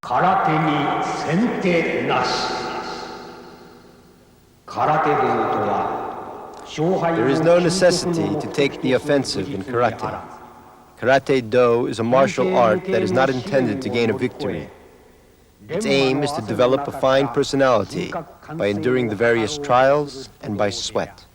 空手に先手なし。空手道とは勝敗を There is no necessity to take the offensive in karate. Karate-do is a martial art that is not intended to gain a victory. Its aim is to develop a fine personality by enduring the various trials and by sweat.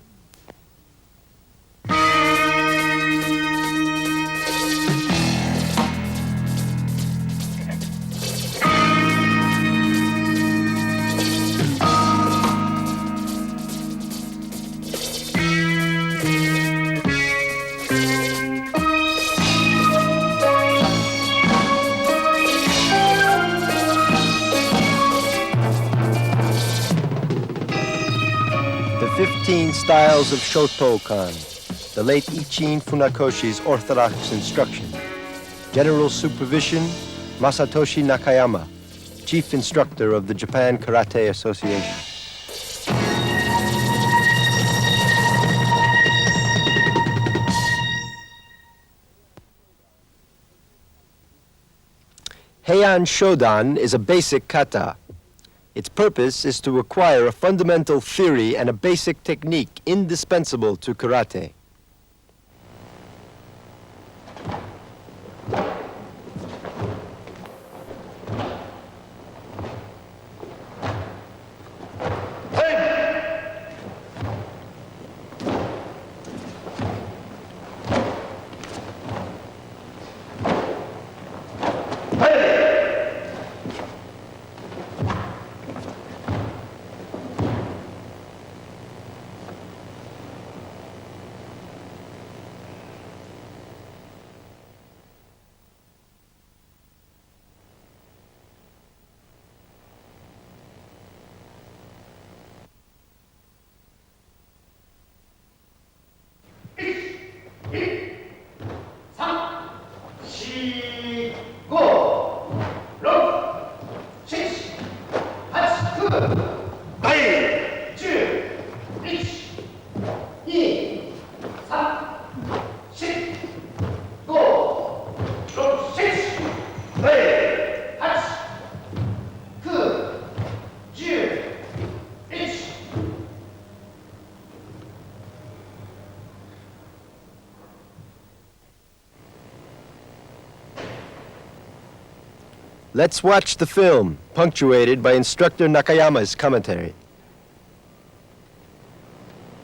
The 15 styles of Shotokan, the late Ichin Funakoshi's orthodox instruction. General supervision, Masatoshi Nakayama, chief instructor of the Japan Karate Association. Heian Shodan is a basic kata. Its purpose is to acquire a fundamental theory and a basic technique indispensable to karate. Let's watch the film, punctuated by instructor Nakayama's commentary.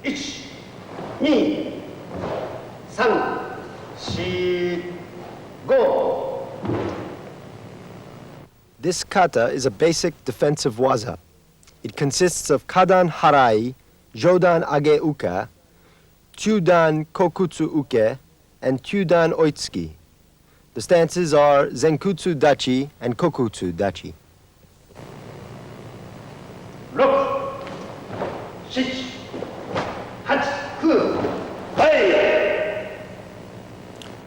1、2、3、4、5。 This kata is a basic defensive waza. It consists of kadan harai, jodan age uka, chudan kokutsu uke, and chudan oitsuki. The stances are zenkutsu dachi and kokutsu dachi. 6、7、8、9、はい。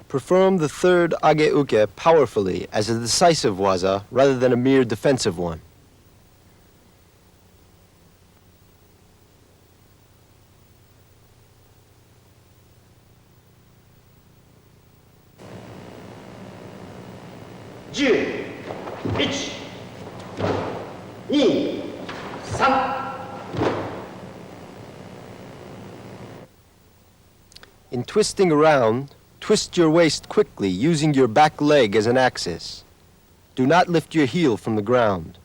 Perform the third age uke powerfully as a decisive waza rather than a mere defensive one. 10、1、2、3。 In twisting around, twist your waist quickly using your back leg as an axis. Do not lift your heel from the ground.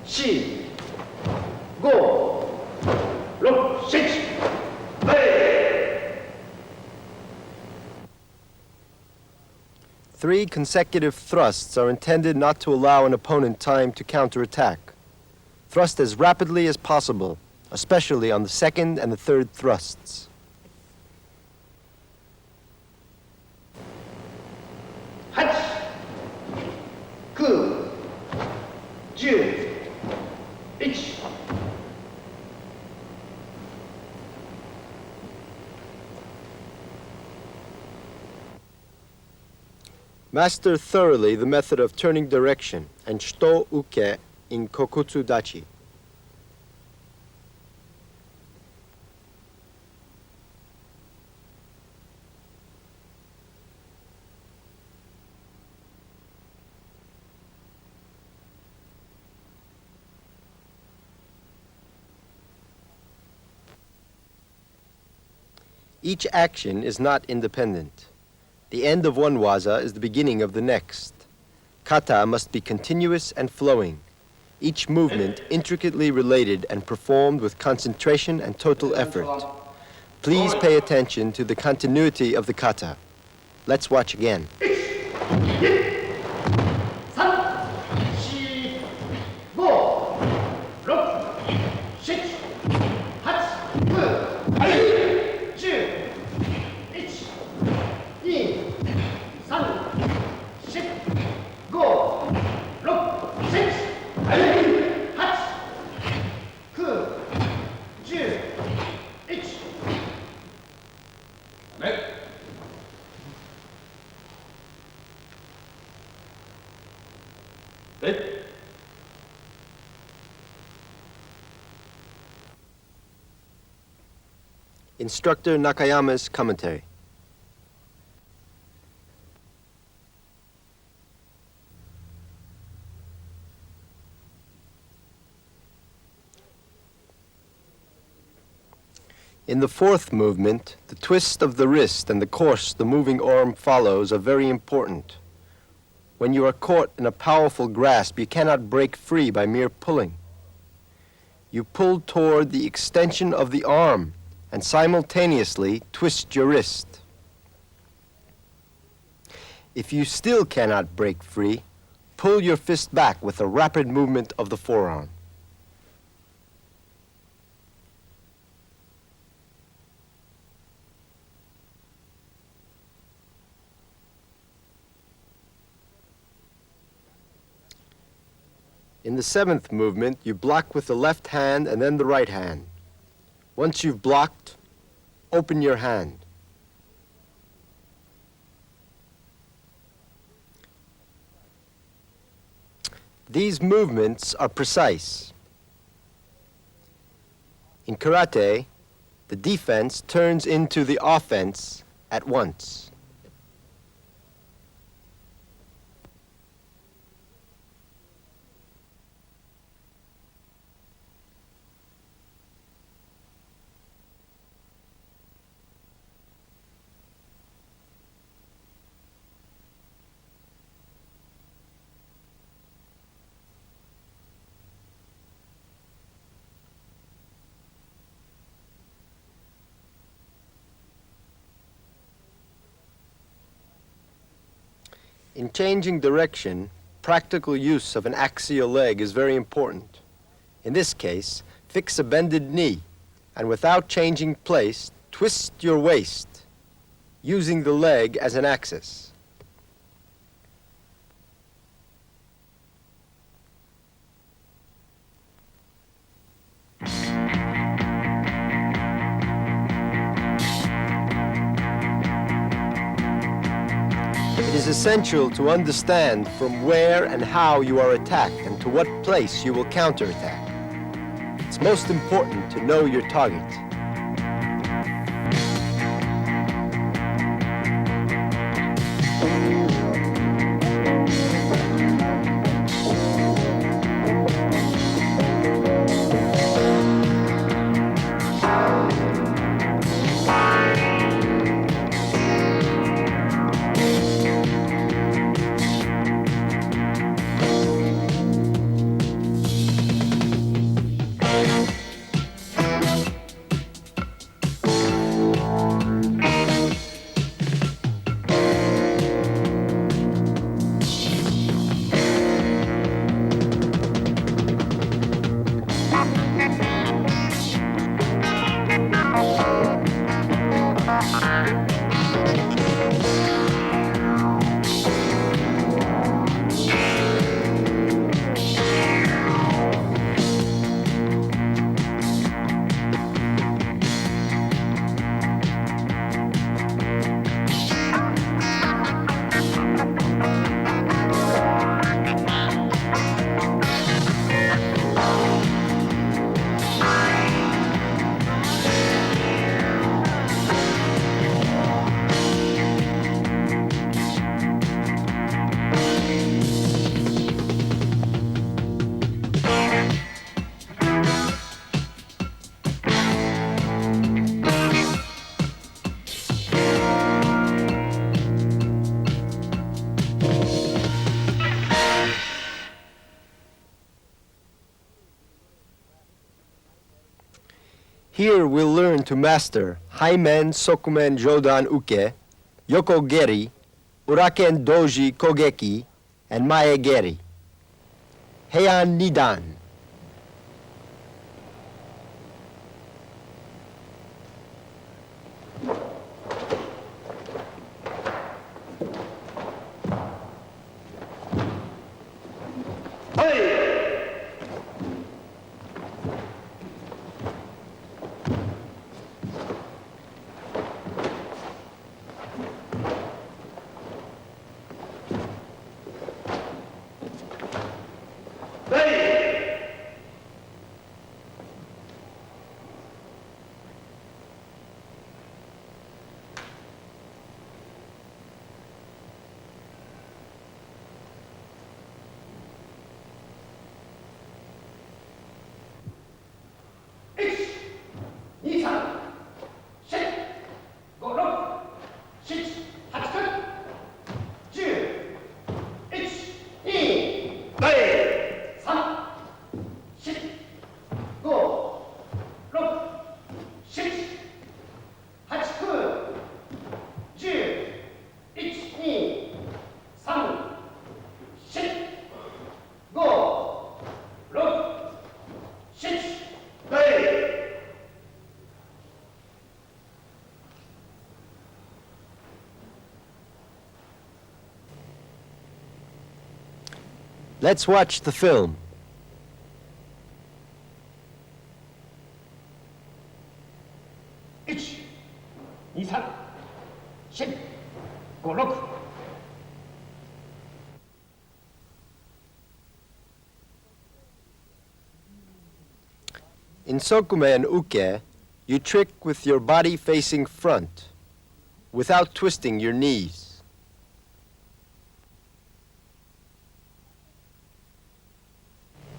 4、5、6、7、8。 3 consecutive thrusts are intended not to allow an opponent time to counterattack. Thrust as rapidly as possible, especially on the second and the third thrusts. 8、9、10、1。 Master thoroughly the method of turning direction and shito uke in kokutsu dachi. Each action is not independent. The end of one waza is the beginning of the next. Kata must be continuous and flowing, each movement intricately related and performed with concentration and total effort. Please pay attention to the continuity of the kata. Let's watch again. 1 Instructor Nakayama's commentary. In the fourth movement, the twist of the wrist and the course the moving arm follows are very important. When you are caught in a powerful grasp, you cannot break free by mere pulling. You pull toward the extension of the arm and simultaneously twist your wrist. If you still cannot break free, pull your fist back with a rapid movement of the forearm. In the seventh movement, you block with the left hand and then the right hand. Once you've blocked, open your hand. These movements are precise. In karate, the defense turns into the offense at once. In changing direction, practical use of an axial leg is very important. In this case, fix a bended knee, and without changing place, twist your waist, using the leg as an axis. It is essential to understand from where and how you are attacked and to what place you will counterattack. It's most important to know your target. Here we'll learn to master Haimen Sokumen Jodan Uke, Yoko Geri, Uraken Doji Kogeki, and Mae Geri. Heian Nidan. Let's watch the film. 1、2、3、4、5、6。In Sokumen Uke, you trick with your body facing front, without twisting your knees.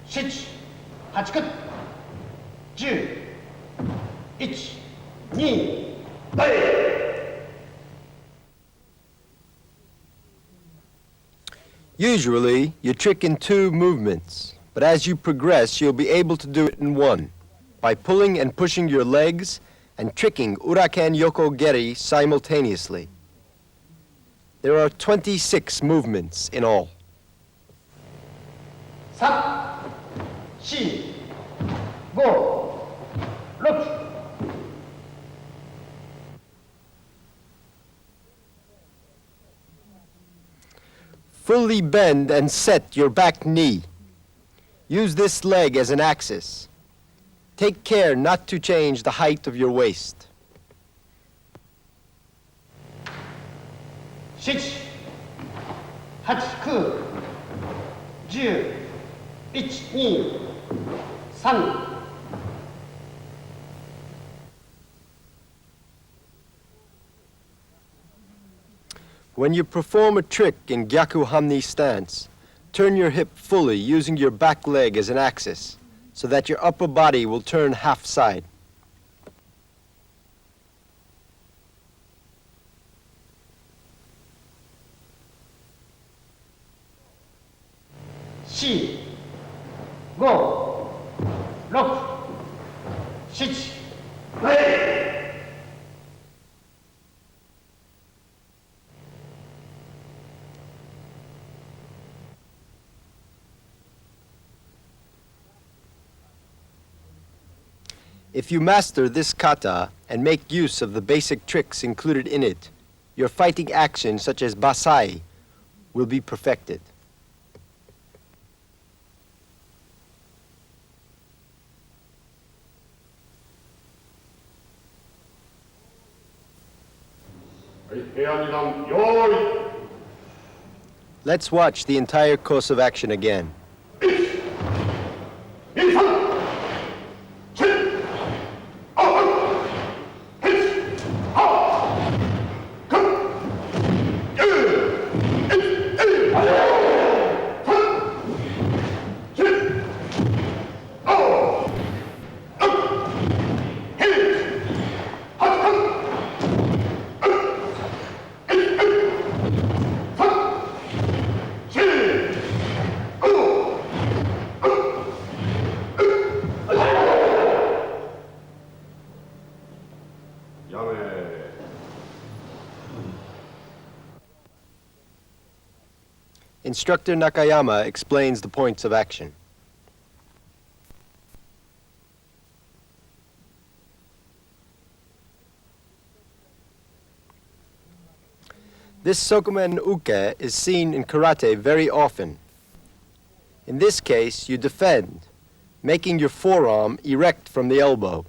7、8、9、10、1、2、Usually, you trick in 2 movements, but as you progress, you'll be able to do it in 1, by pulling and pushing your legs and tricking Uraken Yoko Geri simultaneously. There are 26 movements in all. 3、4、5、6。Fully bend and set your back knee. Use this leg as an axis. Take care not to change the height of your waist. 7、8、9、10、1、2、3。When you perform a trick in Gyaku Hamni stance, turn your hip fully using your back leg as an axis, so that your upper body will turn half side. 4、5、6、7、If you master this kata and make use of the basic tricks included in it, your fighting actions such as basai will be perfected. Let's watch the entire course of action again. 5、Instructor Nakayama explains the points of action. This Sokumen uke is seen in karate very often. In this case, you defend, making your forearm erect from the elbow.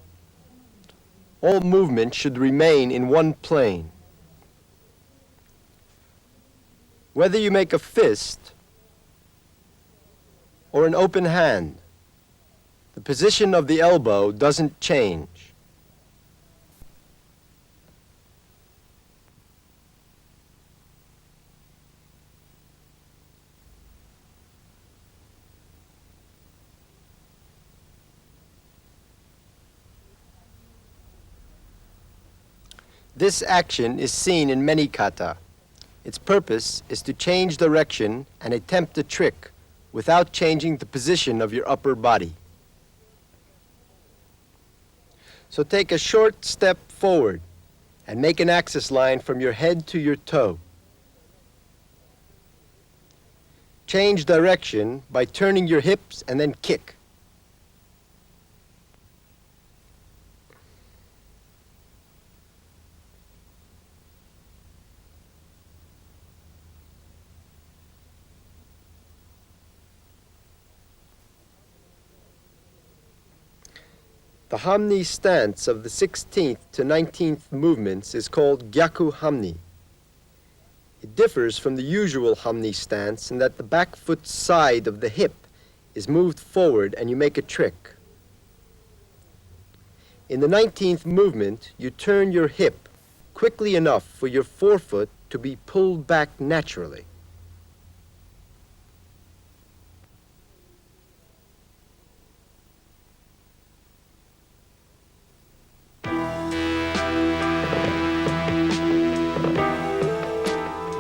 All movement should remain in one plane. Whether you make a fist or an open hand, the position of the elbow doesn't change. This action is seen in many kata. Its purpose is to change direction and attempt a trick without changing the position of your upper body. So take a short step forward and make an axis line from your head to your toe. Change direction by turning your hips and then kick. The Hamni stance of the 16th to 19th movements is called Gyaku Hamni. It differs from the usual Hamni stance in that the back foot side of the hip is moved forward and you make a trick. In the 19th movement, you turn your hip quickly enough for your forefoot to be pulled back naturally.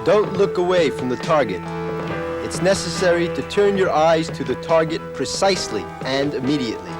Don't look away from the target. It's necessary to turn your eyes to the target precisely and immediately.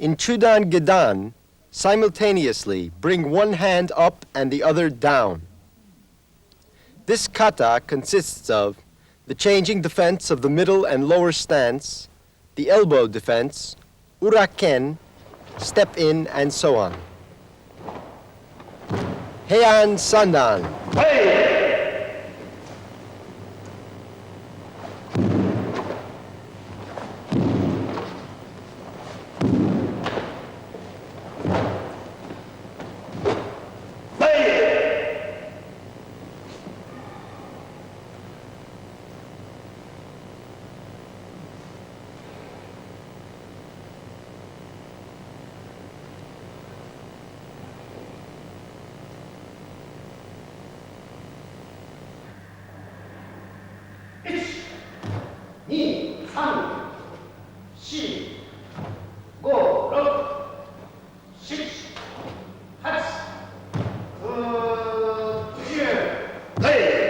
In Chudan Gedan, simultaneously bring one hand up and the other down. This kata consists of the changing defense of the middle and lower stance, the elbow defense, uraken, step in, and so on. Heian Sandan. Hey! 2, 3, 4, 5, 6, 7, 8, 9, 10, 1,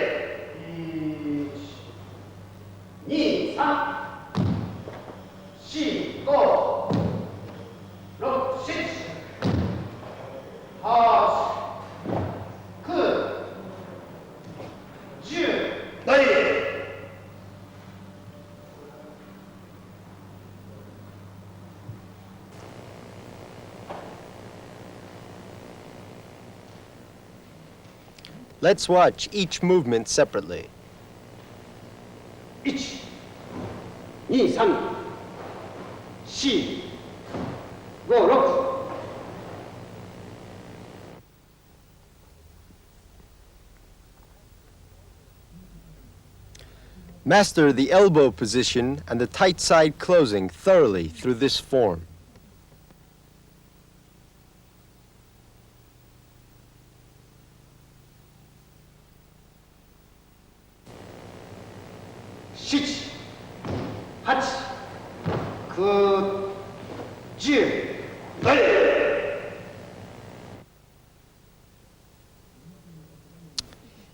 2, 3, 4, 5, 6, 7, 8, 9, 10. Let's watch each movement separately. 1, 2, 3, 4, 5, 6. Master the elbow position and the tight side closing thoroughly through this form. 7, 8, 9, 10.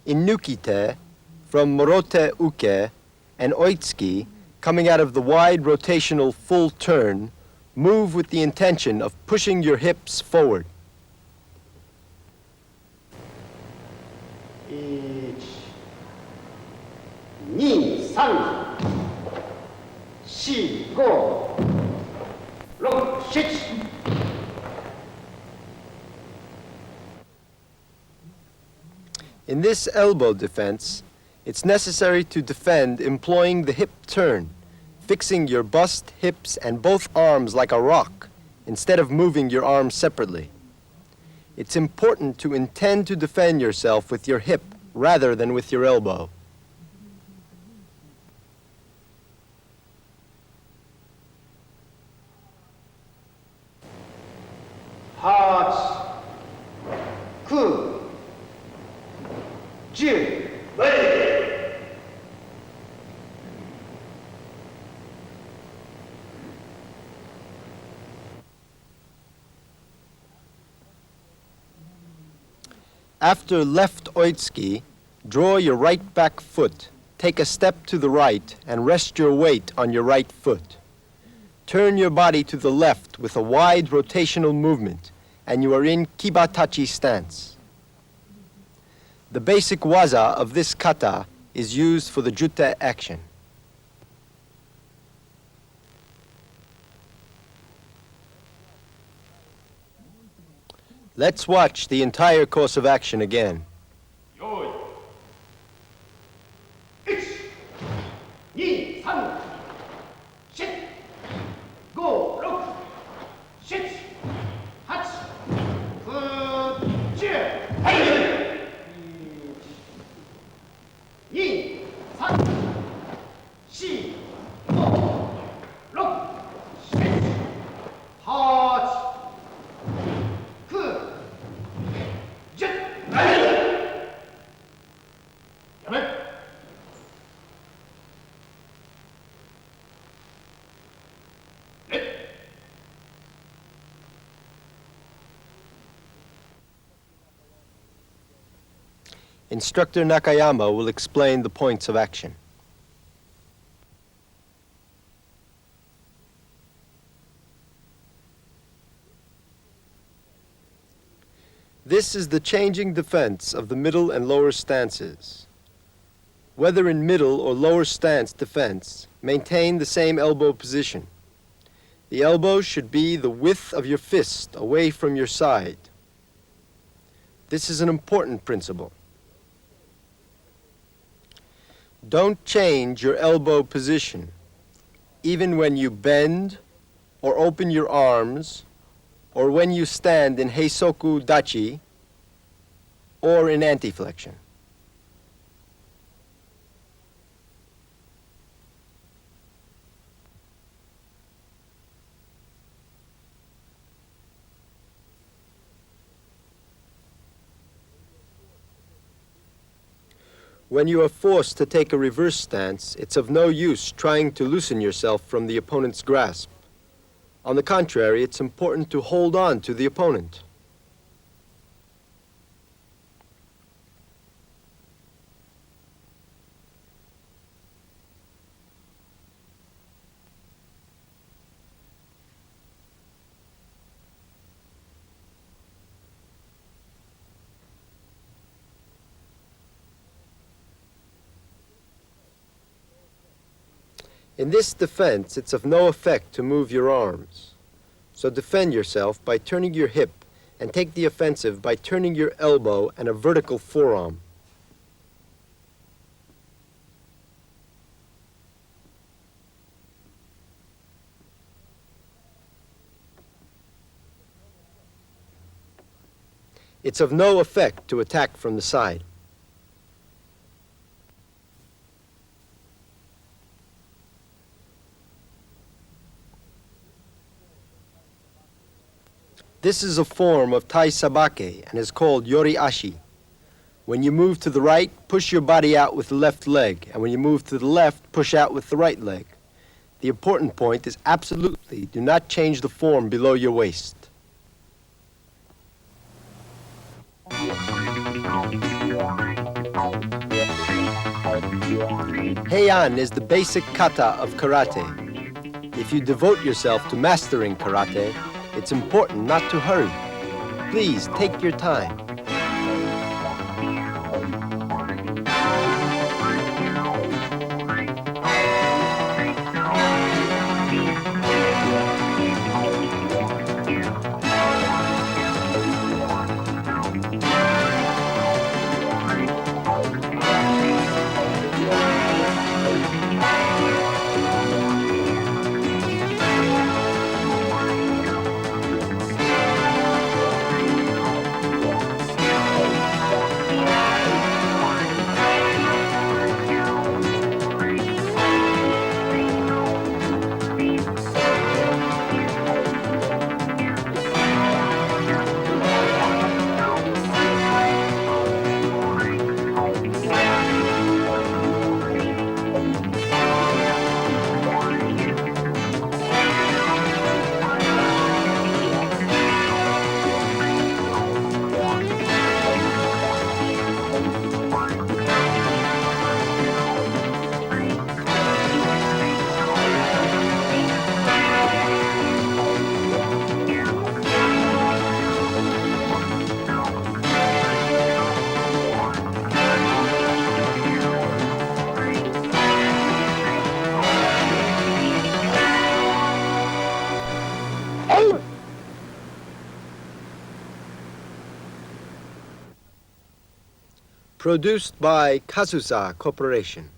In Nukite, from Morote Uke and Oitsuki, coming out of the wide rotational full turn, move with the intention of pushing your hips forward. 1, 2, 3, 4, 5, 6, 7. In this elbow defense, it's necessary to defend employing the hip turn, fixing your bust, hips, and both arms like a rock, instead of moving your arms separately. It's important to intend to defend yourself with your hip rather than with your elbow. Heart, 9, 10. After left oitsuki, draw your right back foot, take a step to the right, and rest your weight on your right foot. Turn your body to the left with a wide rotational movement, and you are in kibatachi stance. The basic waza of this kata is used for the jute action. Let's watch the entire course of action again. 1, 2, 3, 4, 5, 6, 7, 8, 9, 10. 1, 2, 3, 4, 5, 6, 8, 9, 10. 야매. Instructor Nakayama will explain the points of action. This is the changing defense of the middle and lower stances. Whether in middle or lower stance defense, maintain the same elbow position. The elbow should be the width of your fist away from your side. This is an important principle. Don't change your elbow position, even when you bend or open your arms, or when you stand in heisoku dachi or in anti-flexion. When you are forced to take a reverse stance, it's of no use trying to loosen yourself from the opponent's grasp. On the contrary, it's important to hold on to the opponent. In this defense, it's of no effect to move your arms. So defend yourself by turning your hip and take the offensive by turning your elbow and a vertical forearm. It's of no effect to attack from the side. This is a form of Tai Sabake and is called Yori Ashi. When you move to the right, push your body out with the left leg, and when you move to the left, push out with the right leg. The important point is absolutely do not change the form below your waist. Heian is the basic kata of karate. If you devote yourself to mastering karate, it's important not to hurry. Please take your time. Produced by Kazusa Corporation.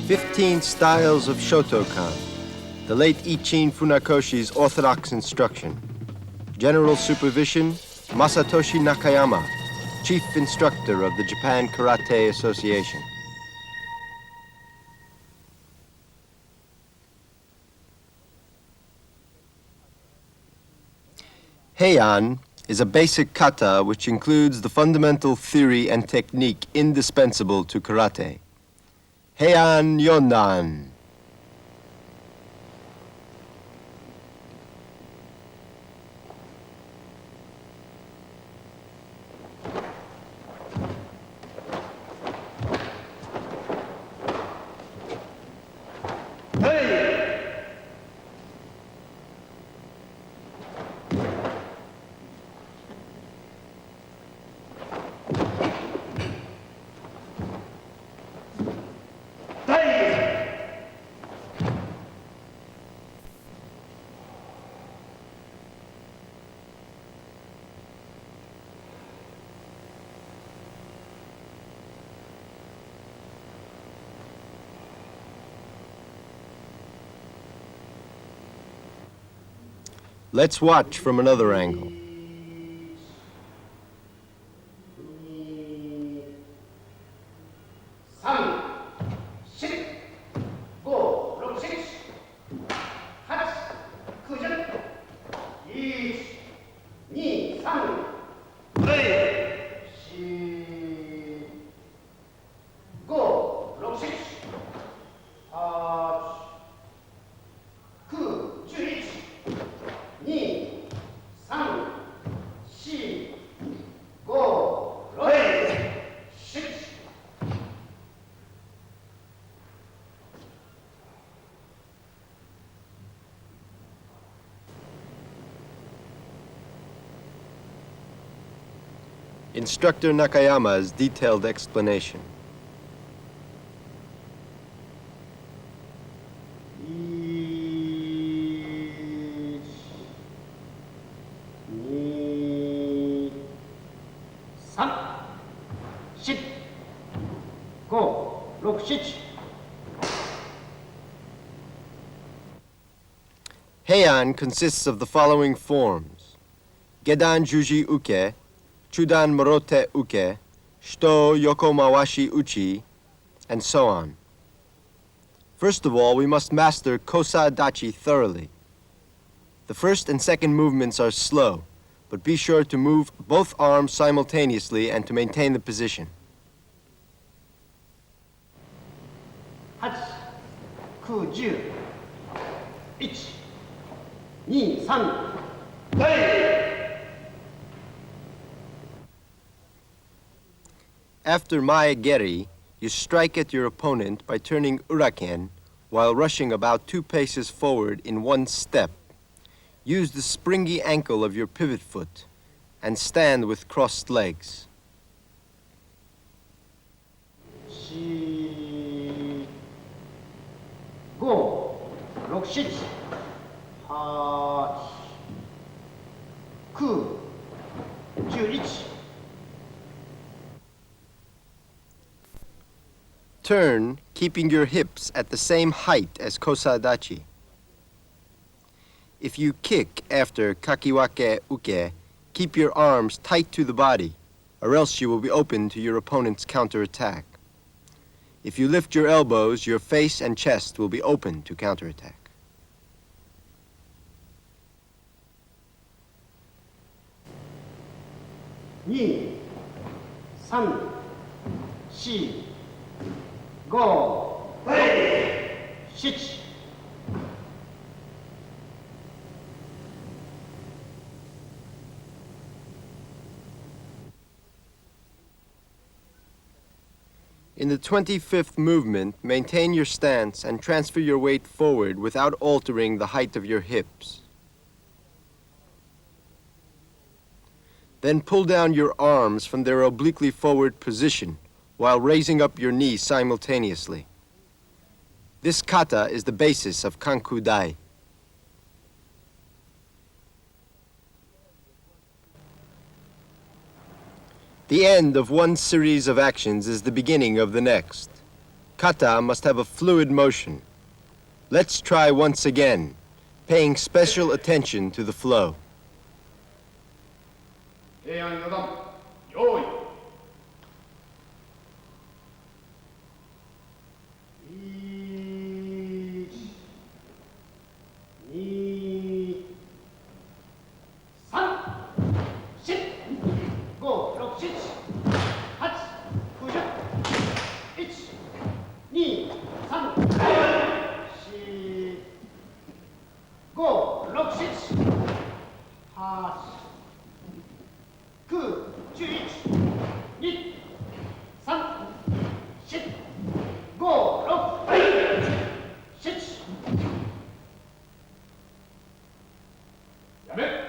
"15 Styles of Shotokan," the late Ichin Funakoshi's orthodox instruction. General supervision, Masatoshi Nakayama, chief instructor of the Japan Karate Association. Heian is a basic kata which includes the fundamental theory and technique indispensable to karate. Heian Yondan. Let's watch from another angle. 'Instructor Nakayama's detailed explanation. 5,6,7 Heian consists of the following forms: Gedan Juji Uke, Chudan Morote Uke, Shito Yokomawashi Uchi, and so on. First of all, we must master Kosa Dachi thoroughly. The first and second movements are slow, but be sure to move both arms simultaneously and to maintain the position. 8、9、10、1、2、3、After Mae-geri, you strike at your opponent by turning uraken while rushing about 2 paces forward in one step. Use the springy ankle of your pivot foot and stand with crossed legs. 4、5、6、7、8、9、11。 Turn, keeping your hips at the same height as Kosadachi. If you kick after kakiwake uke, keep your arms tight to the body, or else you will be open to your opponent's counterattack. If you lift your elbows, your face and chest will be open to counterattack. 2、3、4、5、7。 In the 25th movement, maintain your stance and transfer your weight forward without altering the height of your hips. Then pull down your arms from their obliquely forward position while raising up your knees simultaneously. This kata is the basis of Kanku Dai. The end of one series of actions is the beginning of the next. Kata must have a fluid motion. Let's try once again, paying special attention to the flow. 平安四段、用意。1、2、3、4、5、6、7、8、9、10、1、2、3、4、5、6、7、8、9、11、2、3、4、5、6、7。やめ。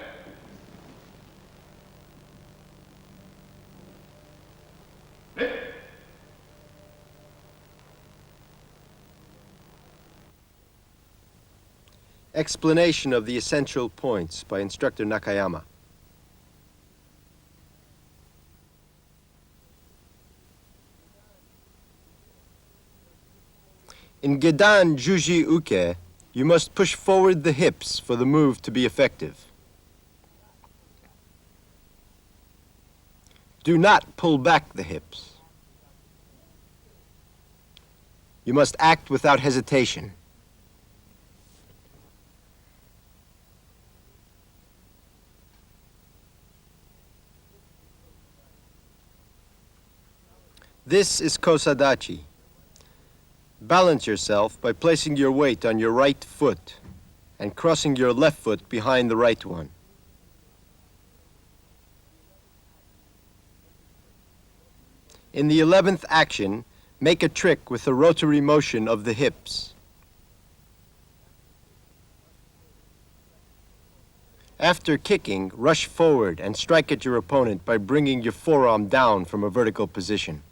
Explanation of the essential points by Instructor Nakayama. In Gedan Juji Uke, you must push forward the hips for the move to be effective. Do not pull back the hips. You must act without hesitation. This is kosadachi. Balance yourself by placing your weight on your right foot and crossing your left foot behind the right one. In the 11th action, make a trick with the rotary motion of the hips. After kicking, rush forward and strike at your opponent by bringing your forearm down from a vertical position.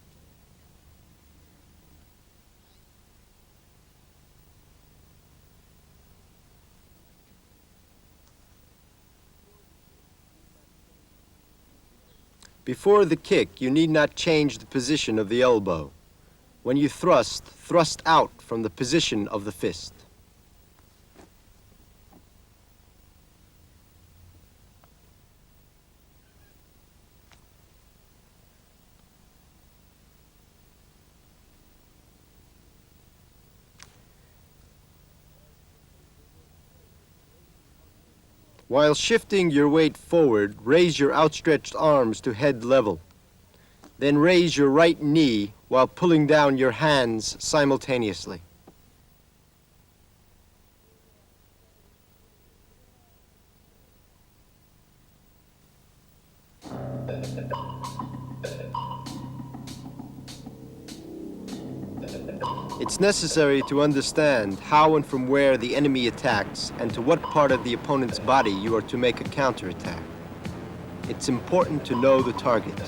Before the kick, you need not change the position of the elbow. When you thrust, thrust out from the position of the fist. While shifting your weight forward, raise your outstretched arms to head level. Then raise your right knee while pulling down your hands simultaneously. It's necessary to understand how and from where the enemy attacks and to what part of the opponent's body you are to make a counterattack. It's important to know the target.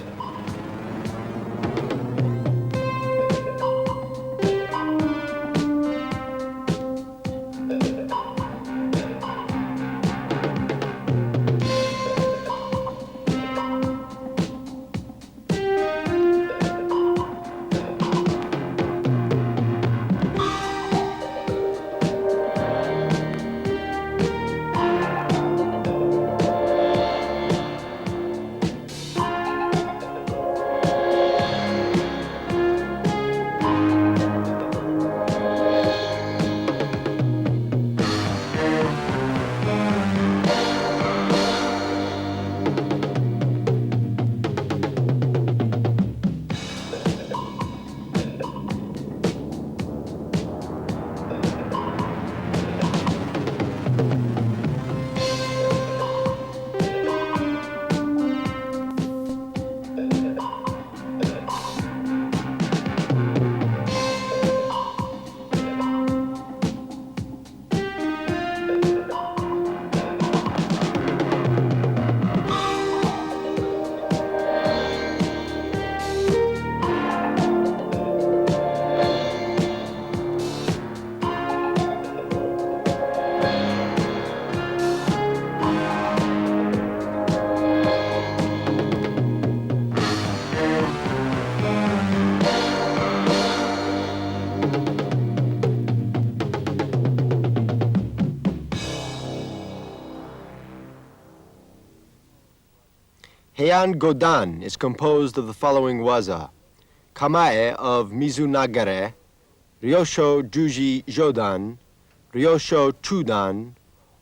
Heian Godan is composed of the following waza: Kamae of Mizunagare, Ryosho Juji Jodan, Ryosho Chudan,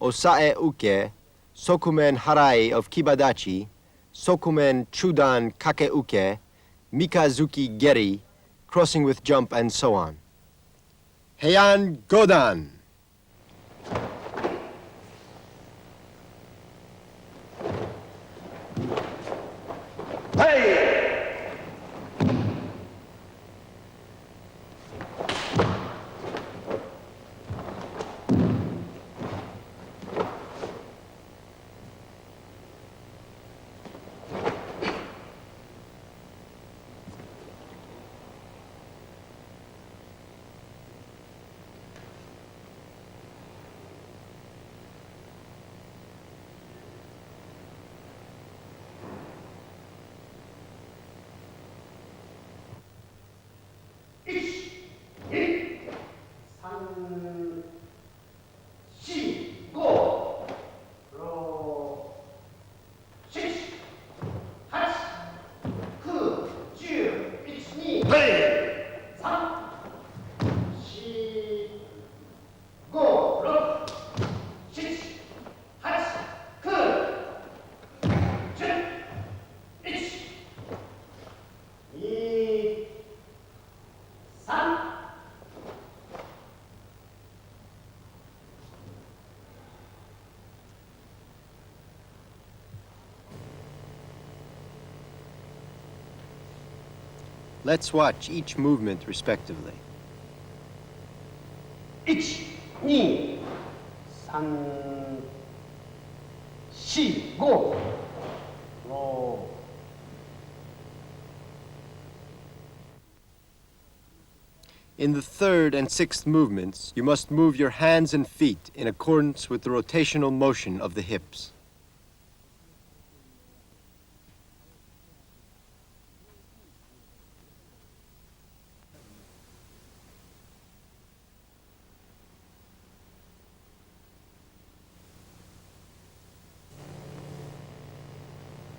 Osae Uke, Sokumen Harai of Kibadachi, Sokumen Chudan Kake Uke, Mikazuki Geri, crossing with jump, and so on. Heian Godan. 헤이! 3, 4, 5, 6, 7, 8, 9, 10, 1, 2, 3. Let's watch each movement respectively. 1, 2, 3, 4, 5, 6. In the third and sixth movements, you must move your hands and feet in accordance with the rotational motion of the hips.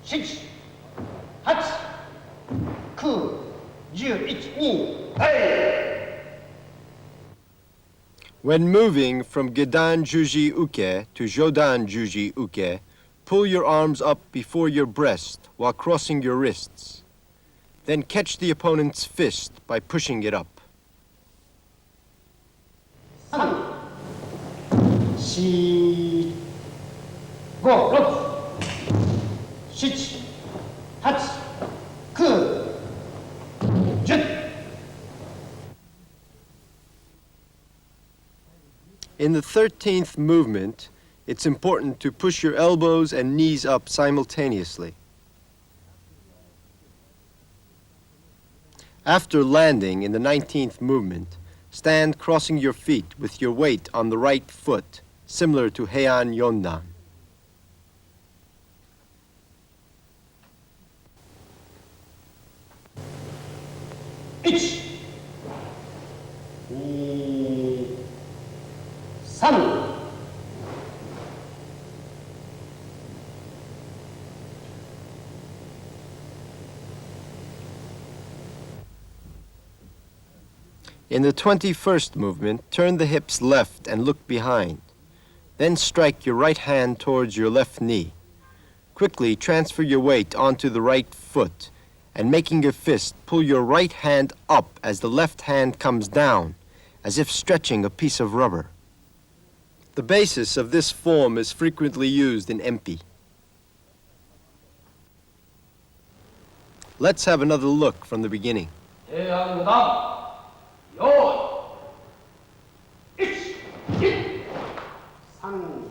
Six, 8, 9, 10, 2, hey! When moving from Gedan Juji Uke to Jodan Juji Uke, pull your arms up before your breast while crossing your wrists. Then catch the opponent's fist by pushing it up. 3, 4, 5, 6, 7, 8, 9, 10. In the 13th movement, it's important to push your elbows and knees up simultaneously. After landing in the 19th movement, stand crossing your feet with your weight on the right foot, similar to Heian Yondan. 1, 2, 3. In the 21st movement, turn the hips left and look behind. Then strike your right hand towards your left knee. Quickly transfer your weight onto the right foot, and making a fist, pull your right hand up as the left hand comes down, as if stretching a piece of rubber. The basis of this form is frequently used in empi. Let's have another look from the beginning. 대항당 요 1,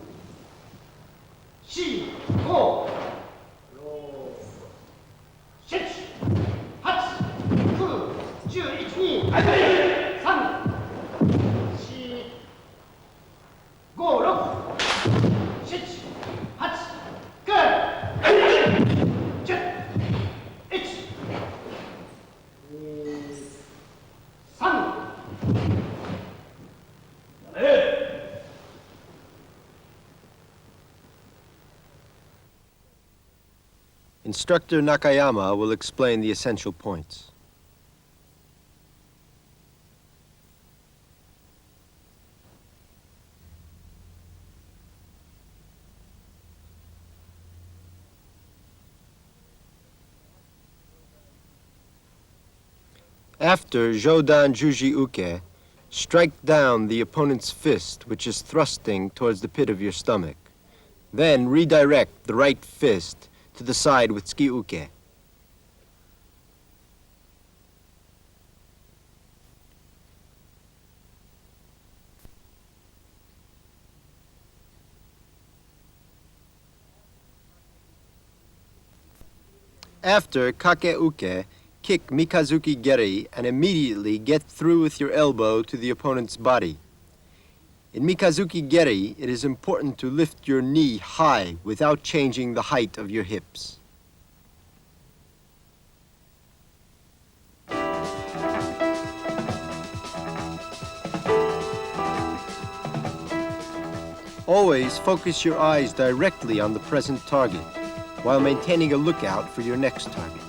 2, 3, 4, 5, 6, 7, 8, 9, 10, 2, 3, 4, 5, 6, 7, 8, 9, 10. Instructor Nakayama will explain the essential points. After Jodan Juji Uke, strike down the opponent's fist, which is thrusting towards the pit of your stomach. Then redirect the right fist to the side with Tsuki Uke. After Kake Uke, kick Mikazuki Geri and immediately get through with your elbow to the opponent's body. In Mikazuki Geri, it is important to lift your knee high without changing the height of your hips. Always focus your eyes directly on the present target, while maintaining a lookout for your next target.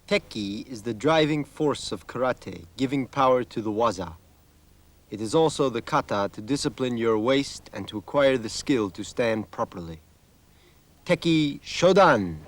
Tekki is the driving force of karate, giving power to the waza. It is also the kata to discipline your waist and to acquire the skill to stand properly. Tekki Shodan.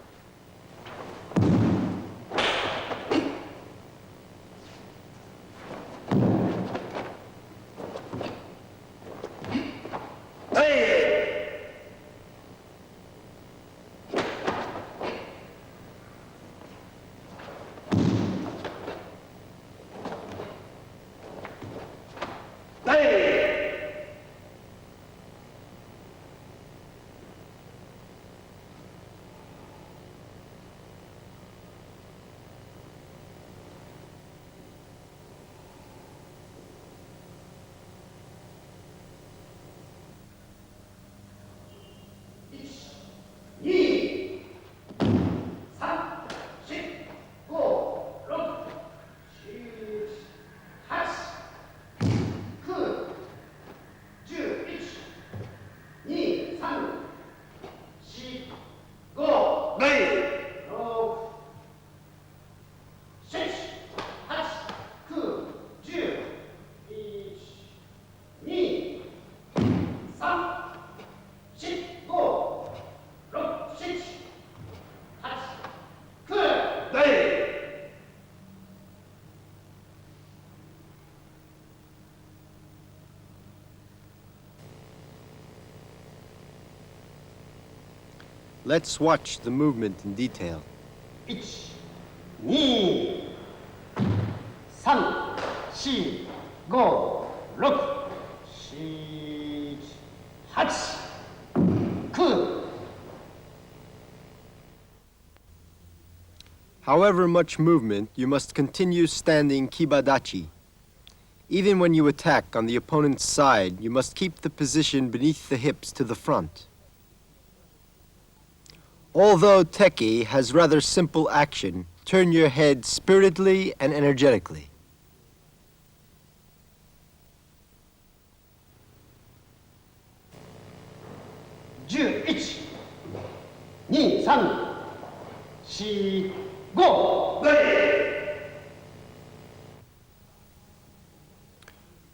Let's watch the movement in detail. 1、2、3、4、5、6、7、8、9。 However much movement, you must continue standing kibadachi. Even when you attack on the opponent's side, you must keep the position beneath the hips to the front. Although Tekki has rather simple action, turn your head spiritedly and energetically.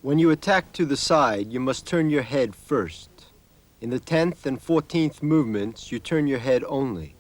When you attack to the side, you must turn your head first. In the 10th and 14th movements, you turn your head only.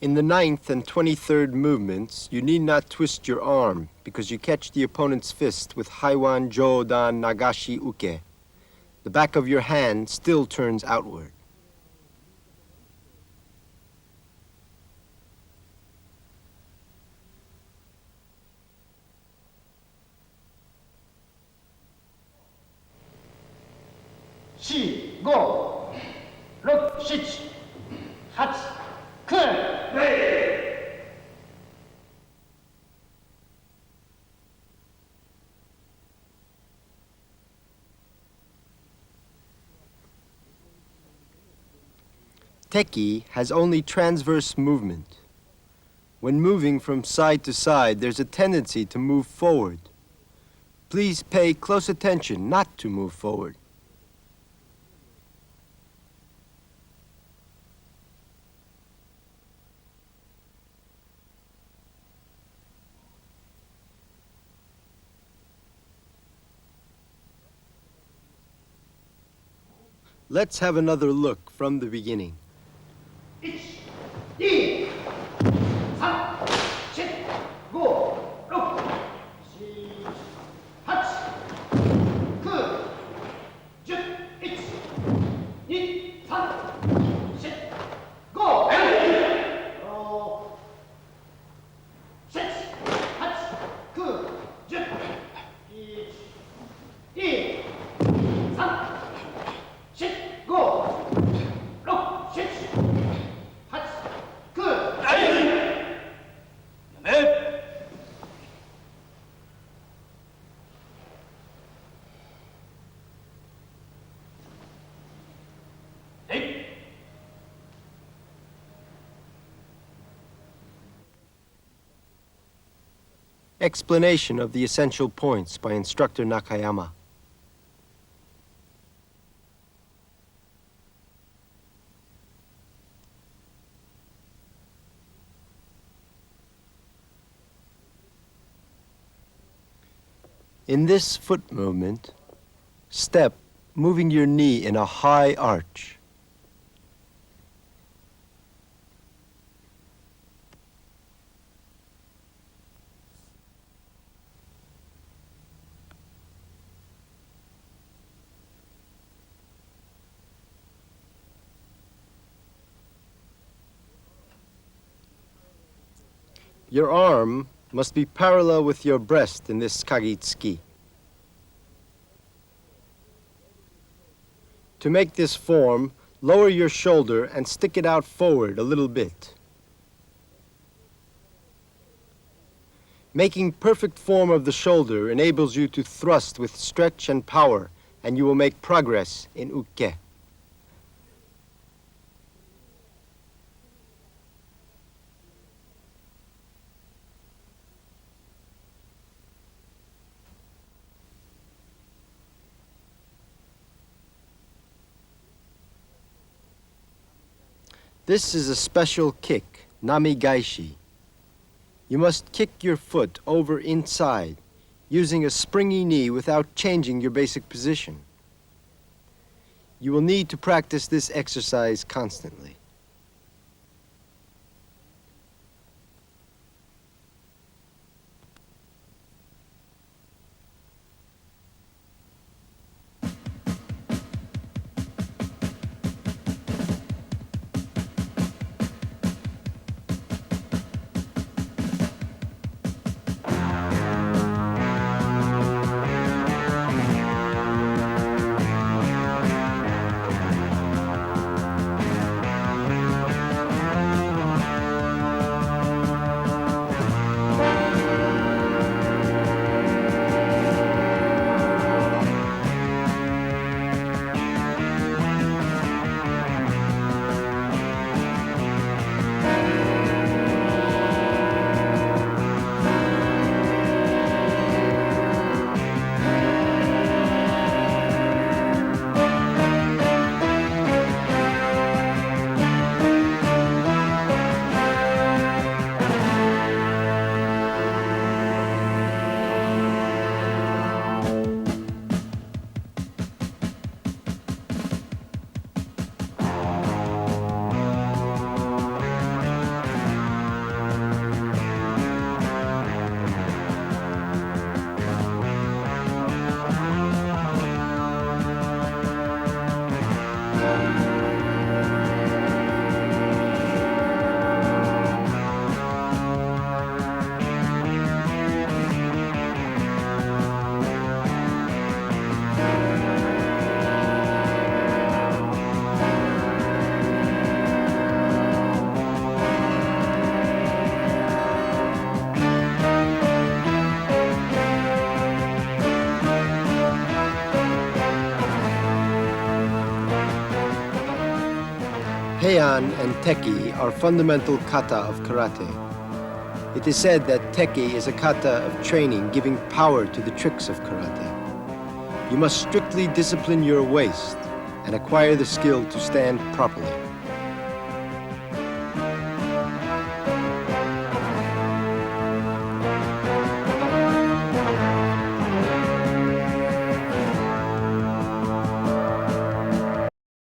In the 9th and 23rd movements, you need not twist your arm because you catch the opponent's fist with Heian Jodan Nagashi Uke. The back of your hand still turns outward. Tekki has only transverse movement. When moving from side to side, there's a tendency to move forward. Please pay close attention not to move forward. Let's have another look from the beginning. 1、2、3、4、5、6、7、8、9、10、1、2、3、4、5、7、8、9、10、1、2、3、4、5、6、7、explanation of the essential points by instructor Nakayama. In this foot movement, step, moving your knee in a high arch. Your arm must be parallel with your breast in this kagitsuki. To make this form, lower your shoulder and stick it out forward a little bit. Making perfect form of the shoulder enables you to thrust with stretch and power, and you will make progress in uke. This is a special kick, namigaishi. You must kick your foot over inside, using a springy knee without changing your basic position. You will need to practice this exercise constantly. Heian and Tekki are fundamental kata of karate. It is said that Tekki is a kata of training giving power to the tricks of karate. You must strictly discipline your waist and acquire the skill to stand properly.